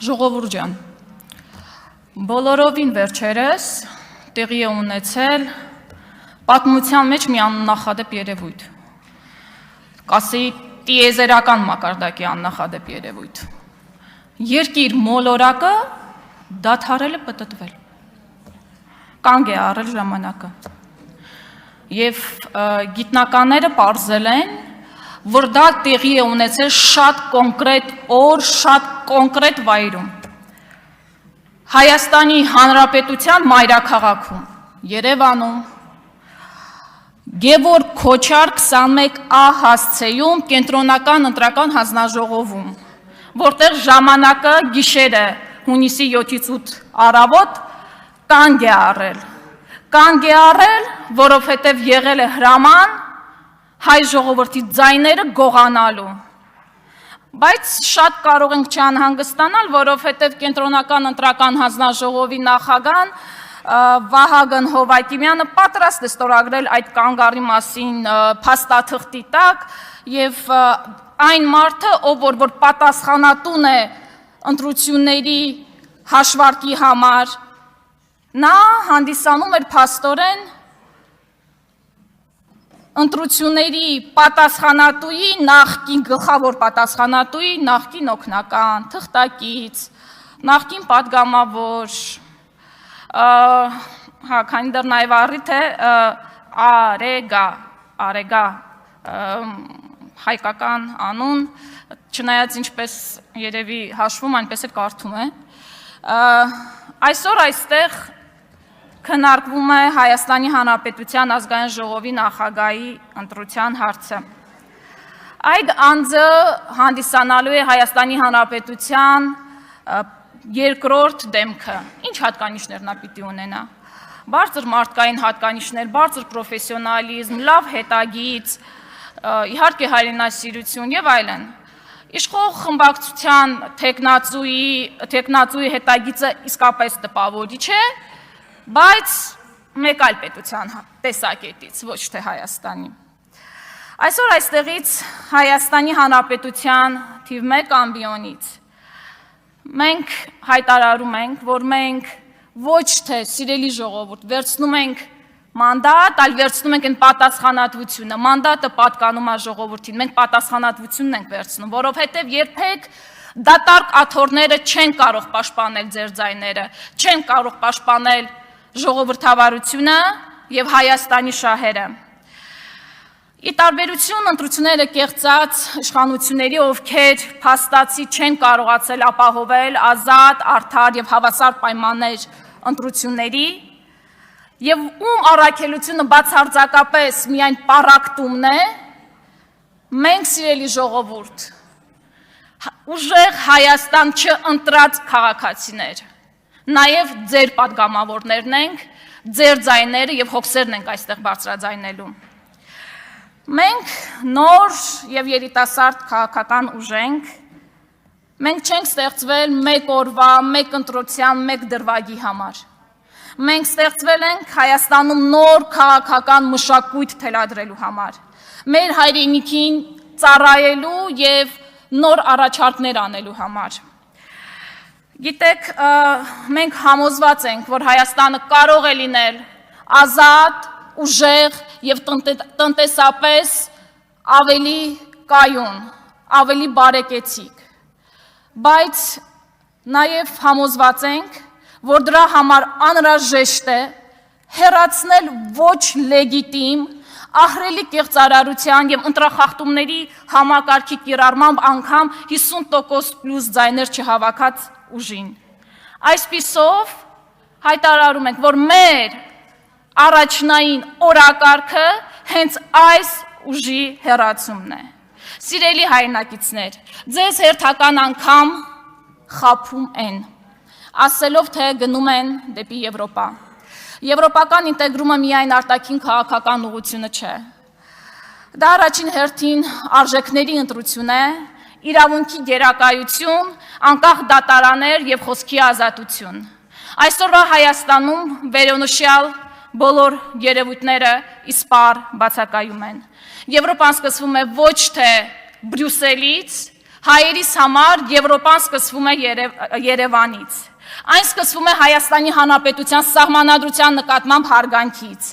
Ժողովուրդ ջան, բոլորովին վերջերս տեղի է ունեցել պատմության մեջ մի աննախադեպ երևույթ, կասեի տիեզերական մակարդակի աննախադեպ երևույթ։ Երկիր մոլորակը դադարել է պտտվել, կանգ է առել ժամանակը, եւ գիտնականները պարզել են, որ դա տեղի է ունեցել շատ կոնկրետ օր, շատ կոնկրետ վայրում։ Հայաստանի Հանրապետության մայրաքաղաքում, Երևանում, Գևորգ Քոչար 21A հասցեում կենտրոնական ընտրական հանձնաժողովում, որտեղ ժամանակը գիշերը հունիսի 7-ից 8 առավոտ կանգ է առել։ Կանգ է առել, որովհետև եղել է հրաման հայ ժողովրդի ձայները գողանալու։ Բայց շատ կարող ենք չանհանգստանալ, որովհետև կենտրոնական ընտրական հանձնաժողովի նախագահան Վահագն Հովակիմյանը պատրաստ է ստորագրել այդ կանգ առի մասին փաստաթղթի տակ եւ այն մարդը, որ պատասխանատուն է ընտրությունների հաշվարկի համար, նա հանդիսանում էր փաստորեն ընտրությունների պատասխանատուի նախկին գլխավոր պատասխանատուի նախկին օգնական, թղթակից, նախկին պատգամավոր, քանի դեռ նաև առիթ է Արեգա հայկական անուն, չնայած ինչպես երևի հաշվում, այնպես էլ կարդում է։ Այսօր այստեղ քննարկվում է Հայաստանի Հանրապետության ազգային ժողովի նախագահի ընտրության հարցը։ Այդ անձը հանդիսանալու է Հայաստանի Հանրապետության երկրորդ դեմքը։ Ինչ հատկանիշներ նա պիտի ունենա։ Բարձր մարդկային հատկանիշներ, բարձր պրոֆեսիոնալիզմ, լավ հետագիծ, իհարկե հայրենասիրություն եւ այլն։ Իշխող խմբակցության թեկնածուի հետագիծը իսկապես տպավորիչ է, բայց մեկ այլ պետության տեսակետից, ոչ թե Հայաստանի։ Այսօր այստեղից Հայաստանի Հանրապետության թիվ 1 ամբիոնից մենք հայտարարում ենք, որ մենք ոչ թե սիրելի ժողովուրդ վերցնում ենք մանդատ, այլ վերցնում ենք այն պատասխանատվությունը, մանդատը պատկանում է ժողովրդին, մենք պատասխանատվությունն ենք վերցնում, որովհետև երբեք դատարկ աթոռները չեն կարող պաշտպանել ձեր ձայները, չեն կարող պաշտպանել ժողովրդավարությունը եւ Հայաստանի շահերը։ Ի տարբերություն ընտրությունները կեղծած իշխանությունների, ովքեր փաստացի չեն կարողացել ապահովել ազատ, արդար եւ հավասար պայմաններ ընտրությունների, եւ ում առաքելությունը բացարձակապես միայն պառակտումն է, մենք սիրելի ժողովուրդ, ուժեղ Հայաստան չընտրած քաղաքացիներ, նաև ձեր պատգամավորներն ենք, ձեր ձայները եւ հոգսերն ենք այստեղ բարձրաձայնելու։ Մենք նոր եւ երիտասարդ քաղաքական ուժ ենք, մենք չենք ստեղծվել մեկ օրվա, մեկ ընտրության, մեկ դրվագի համար։ Մենք ստեղծվել ենք Հայաստանում նոր քաղաքական մշակույթ թելադրելու համար, մեր հայրենիքին ծառայելու եւ նոր առաջարկներ անելու համար։ Գիտեք, մենք համոզված ենք, որ Հայաստանը կարող է լինել ազատ, ուժեղ եւ տնտեսապես ավելի կայուն, ավելի բարեկեցիկ, բայց նաեւ համոզված ենք, որ դրա համար անհրաժեշտ է հեռացնել ոչ լեգիտիմ, ահռելի կեղծարարության եւ ընտրախախտումների համակարգի կիրառմամբ անգամ 50% պլյուս ձայներ չհավաքած ուժին։ Այսպիսով հայտարարում ենք, որ մեր առաջնային օրակարգը հենց այս ուժի հեռացումն է։ Սիրելի հայրենակիցներ, ձեզ հերթական անգամ խաբում են, ասելով, թե գնում են դեպի Եվրոպա։ Եվրոպական ինտեգրումը միայն արտաքին քաղաքական ուղղությունը չէ։ Դա առաջին հերթին արժեքների ընտրություն է, իրավունքի գերակայություն, անկախ դատարաններ եւ խոսքի ազատություն։ Այսօրվա Հայաստանում վերոնշյալ բոլոր երևույթները իսպառ բացակայում են։ Եվրոպան սկսվում է ոչ թե Բրյուսելից, Հայերիս համար Եվրոպան սկսվում է Երևանից։ Այն սկսվում է Հայաստանի Հանրապետության սահմանադրության նկատմամբ հարգանքից,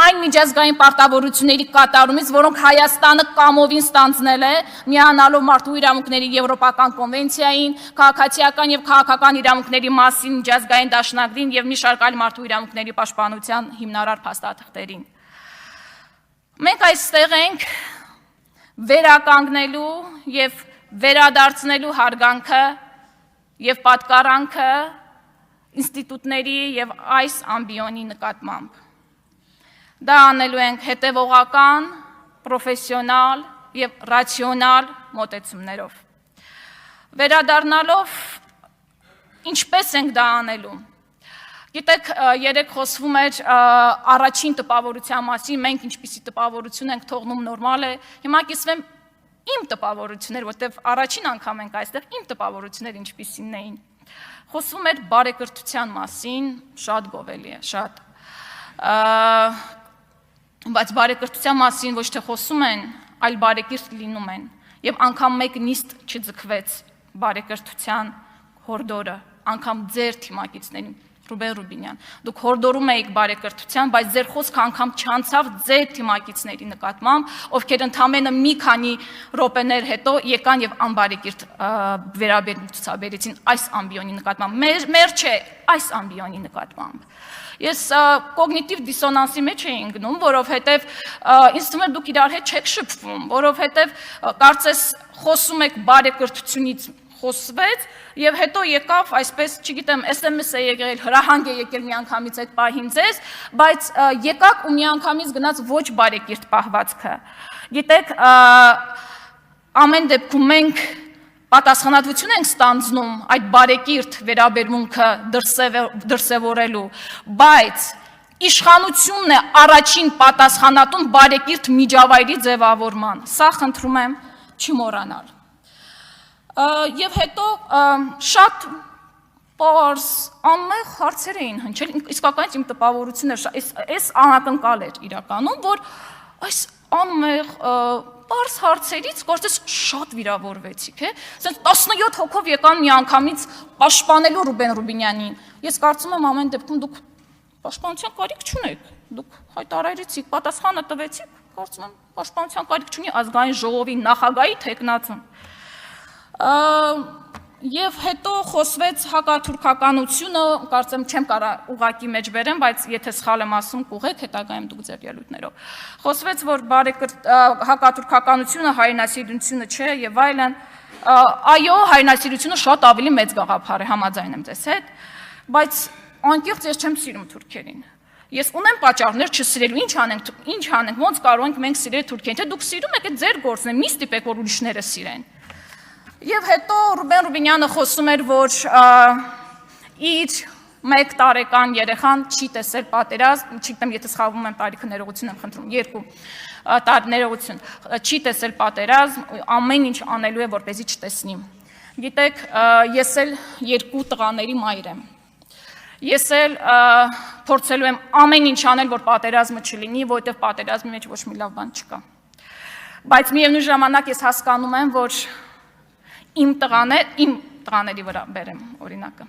այն միջազգային պարտավորությունների կատարումից, որոնք Հայաստանը կամովին ստանձնել է, միանալով մարդու իրավունքների Եվրոպական կոնվենցիային, քաղաքացիական եւ քաղաքական իրավունքների մասին միջազգային դաշնագրին եւ մի շարք այլ մարդու իրավունքների պաշտպանության հիմնարար փաստաթղթերին։ Մենք այստեղ ենք վերականգնելու եւ վերադարձնելու հարգանքը եւ պատկառանքը ինստիտուտների եւ այս ամբիոնի նկատմամբ։ Դա անելու ենք հետևողական, պրոֆեսիոնալ եւ ռացիոնալ մոտեցումներով։ Վերադառնալով ինչպես ենք դա անելու։ Գիտեք, երեք խոսվում էր առաջին տպավորության մասին, մենք ինչպիսի տպավորություն ենք թողնում նորմալ է։ Հիմա կիսվեմ իմ տպավորություններ, որտեղ առաջին անգամ ենք այստեղ, իմ տպավորությունները ինչպիսին էին։ Խոսվում էր բարեկրթության մասին, շատ գովելի է, շատ։ Բայց բարեկրթության մասին ոչ թե խոսում են, այլ բարեկիրթ լինում են։ Եվ անգամ մեկ նիստ չձգվեց բարեկրթության հորդորը, անգամ ձեր թիմակիցներին, Ռուբեն Ռուբինյան, դուք հորդորում եք բարեկրթության, բայց ձեր խոսքը անգամ չանցավ ձեր թիմակիցների նկատմամբ, ովքեր ընդամենը մի քանի րոպեներ հետո եկան եւ անբարեկիրթ վերաբերմունք ցուցաբերեցին այս ամբիոնի նկատմամբ, մեր չէ, այս ամբիոնի նկատմամբ։ Ես կոգնիտիվ դիսոնանսի մեջ էի ընկնում, որովհետեւ ինձ թվում է դուք իրար հետ չեք շփվում, որովհետեւ կարծես խոսում եք բարեկրթությունից խոսվեց եւ հետո եկավ այսպես, չգիտեմ, SMS է եկել, հրահանգ է եկել միանգամից այդ պահին ձեզ, բայց եկակ ու միանգամից գնաց ոչ բարեկիրթ պահվածքը։ Գիտեք, ամեն դեպքում մենք պատասխանատվություն ենք ստանձնում այդ բարեկիրթ վերաբերմունքը դրսևորելու, բայց իշխանությունն է առաջին պատասխանատուն բարեկիրթ միջավայրի ձևավորման։ Սա խնդրում եմ չմոռանալ։ Եվ հետո շատ պարզ, անմեղ հարցեր էին հնչել, իսկականից իմ տպավորությունները, այս անակնկալ էր իրականում, որ այս անմեղ պարզ հարցերից կարծես շատ վիրավորվեցիք, ասենց 17 հոգով եկան միանգամից պաշտպանելու Ռուբեն Ռուբինյանին։ Ես կարծում եմ ամեն դեպքում դուք պաշտպանության կարիք չունեք, դուք հայտարարեցիք, պատասխանը տվեցիք, կարծում եմ պաշտպանության կարիք չունի ազգային ժողովի նախագահի թեկնածուն։ Եվ հետո խոսվեց հակաթուրքականությունը, կարծեմ չեմ կարող ուղակի մեջ բերեմ, բայց եթե սխալ եմ ասում, կուղեք հետագայում դուք ձեր ելույթներով։ Խոսվեց, որ հակաթուրքականությունը հայրենասիրությունը չէ եւ այլն։ Այո, հայրենասիրությունը շատ ավելի մեծ գաղափար է, համաձայն եմ ձեզ հետ, բայց անկեղծ ես չեմ սիրում թուրքերին։ Ես ունեմ պատճառներ չսիրելու, ինչ անենք, ոնց կարող ենք մենք սիրել թուրքերին, թե դուք սիրում եք, այդ ձեր գործն է, մի ստիպեք, որ ուրիշները սիրեն։ Եվ հետո Ռուբեն Ռուբինյանը խոսում էր, որ իր 1 տարեկան երեխան չի տեսել պատերազմ, չգիտեմ, եթե սխալվում եմ տարիքը ներողություն եմ խնդրում, 2 ներողություն, չի տեսել պատերազմ, ամեն ինչ անելու է, որպեսզի չտեսնի։ Գիտեք, ես էլ 2 տղաների մայր եմ։ Ես էլ փորձելու եմ ամեն ինչ անել, որ պատերազմը չլինի, որովհետև պատերազմի մեջ ոչ մի լավ բան չկա։ Բայց միևնույն ժամանակ ես հասկանում եմ, որ իմ տղաների վրա բերեմ օրինակը։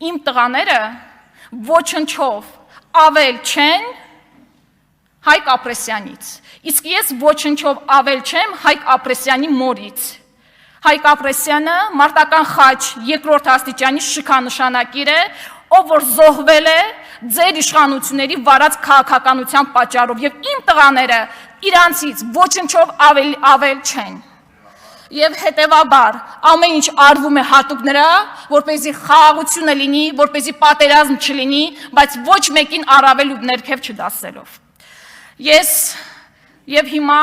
Իմ տղաները ոչնչով ավել չեն Հայկ Ապրեսյանից, իսկ ես ոչնչով ավել չեմ Հայկ Ապրեսյանի մորից։ Հայկ Ապրեսյանը մարտական խաչ 2-րդ աստիճանի շքանշանակիր է, ով որ զոհվել է ձեր իշխանությունների վարած քաղաքականության պատճառով եւ իմ տղաները իրանցից ոչնչով ավել չեն։ Եվ հետևաբար ամեն ինչ արվում է հատուկ նրա, որպեսզի խաղաղությունը լինի, որպեսզի պատերազմ չլինի, բայց ոչ մեկին առավել ու ներքև չդասելով։ Ես եւ հիմա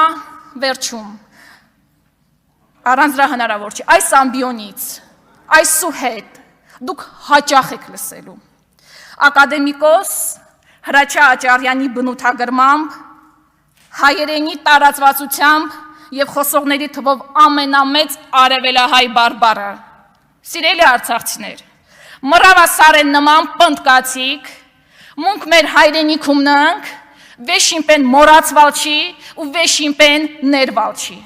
վերջում առանց դրա հնարավոր չի, այս ամբիոնից, այսուհետ դուք հաճախ եք լսելու։ Ակադեմիկոս Հրաչյա Աճարյանի բնութագրմամբ հայերենի տարածվածությամբ եւ խոսողների թվով ամենամեծ արևելահայ բարբառը։ Սիրելի արցախցիներ, մռավասարեն նման պնդկացիք, մունք մեր հայրենիքում նանք, վեշիմպեն մորացվալ չի ու վեշիմպեն ներվալ չի։